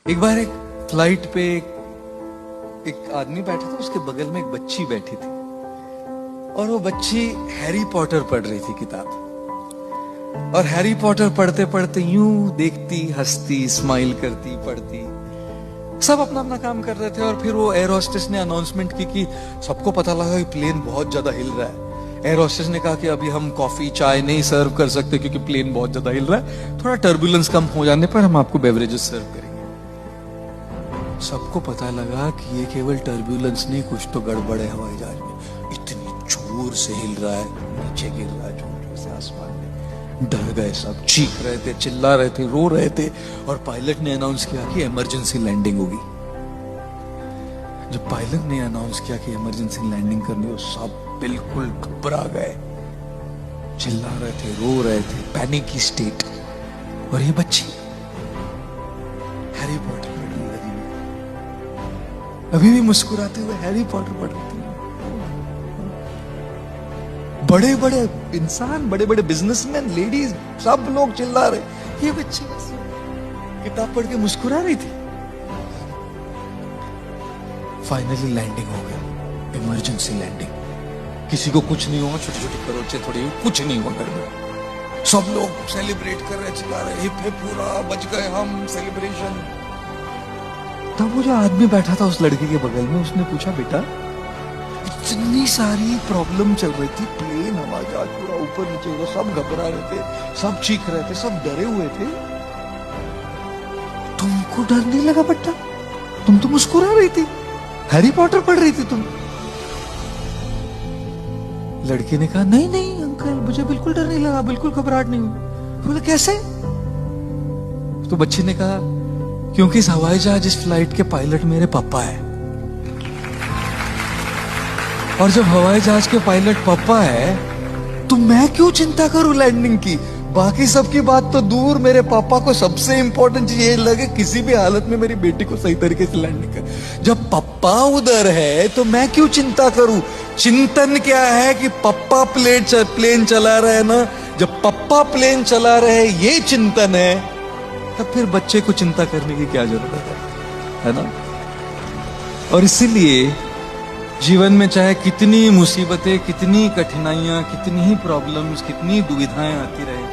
एक बार एक फ्लाइट पे एक आदमी बैठा था, उसके बगल में एक बच्ची बैठी थी और वो बच्ची हैरी पॉटर पढ़ रही थी किताब। और हैरी पॉटर पढ़ते पढ़ते यूं देखती, हंसती, स्माइल करती, पढ़ती, सब अपना अपना काम कर रहे थे। और फिर वो एयर होस्टेस ने अनाउंसमेंट की कि सबको पता लगा कि प्लेन बहुत ज्यादा हिल रहा है। एयर होस्टेस ने कहा कि अभी हम कॉफी चाय नहीं सर्व कर सकते क्योंकि प्लेन बहुत ज्यादा हिल रहा है, थोड़ा टर्बुलेंस कम हो जाने पर हम आपको बेवरेजेस सर्व करेंगे। सबको पता लगा कि ये केवल टर्बुलेंस नहीं, कुछ तो गड़बड़ है हवाई जहाज में। इतनी जोर से हिल रहा है, नीचे गिर रहा है जोर से आसमान में। डर गए सब, चीख रहे थे, चिल्ला रहे थे, रो रहे थे। और पायलट ने अनाउंस किया कि इमरजेंसी लैंडिंग होगी। जब पायलट ने अनाउंस किया कि इमरजेंसी लैंडिंग करनी हो, सब बिल्कुल घबरा गए, चिल्ला रहे थे, रो रहे थे, पैनिक की स्टेट। और ये बच्ची हैरी पॉटर पढ़ने लगी, अभी भी मुस्कुराते हुए हैरी पॉटर पढ़ रही थी। बड़े बड़े इंसान, बड़े बड़े बिजनेसमैन, लेडीज, सब लोग चिल्ला रहे, ये बच्ची किताब पढ़ के मुस्कुरा रही थी। फाइनली लैंडिंग हो गया, इमरजेंसी लैंडिंग। किसी को कुछ नहीं हुआ, छोटी छोटी खरोंचे थोड़ी, कुछ नहीं हुआ घर में। सब लोग सेलिब्रेट कर रहे, चिल्ला रहे, हिप हिप, पूरा बच गए हम, सेलिब्रेशन। तब वो जो आदमी बैठा था उस लड़की के बगल में, उसने पूछा, बेटा इतनी सारी प्रॉब्लम चल रही थी, प्लेन हवा जहाज पूरा ऊपर नीचे हो रहा, सब घबरा रहे थे, सब चीख रहे थे, सब डरे हुए थे, तुमको डर नहीं लगा बेटा? तुम तो मुस्कुरा रही थी, हैरी पॉटर पढ़ रही थी तुम। लड़की ने कहा, नहीं नहीं अंकल, मुझे बिल्कुल डर नहीं लगा, बिल्कुल घबराहट नहीं हुई। बोले कैसे? तो बच्ची ने कहा, क्योंकि इस हवाई जहाज, इस फ्लाइट के पायलट मेरे पापा है। और जब हवाई जहाज के पायलट पापा है तो मैं क्यों चिंता करूं लैंडिंग की? बाकी सबकी बात तो दूर, मेरे पापा को सबसे इंपॉर्टेंट चीज ये लगे किसी भी हालत में मेरी बेटी को सही तरीके से लैंडिंग कर। जब पापा उधर है तो मैं क्यों चिंता करूं? चिंतन क्या है कि पापा प्लेन चला रहे ना, जब पापा प्लेन चला रहे ये चिंतन है, तब फिर बच्चे को चिंता करने की क्या जरूरत है ना? और इसीलिए जीवन में चाहे कितनी मुसीबतें, कितनी कठिनाइयां, कितनी ही प्रॉब्लम्स, कितनी दुविधाएं आती रहे,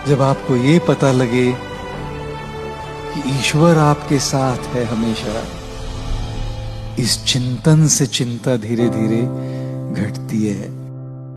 जब आपको ये पता लगे कि ईश्वर आपके साथ है हमेशा, इस चिंतन से चिंता धीरे धीरे घटती है।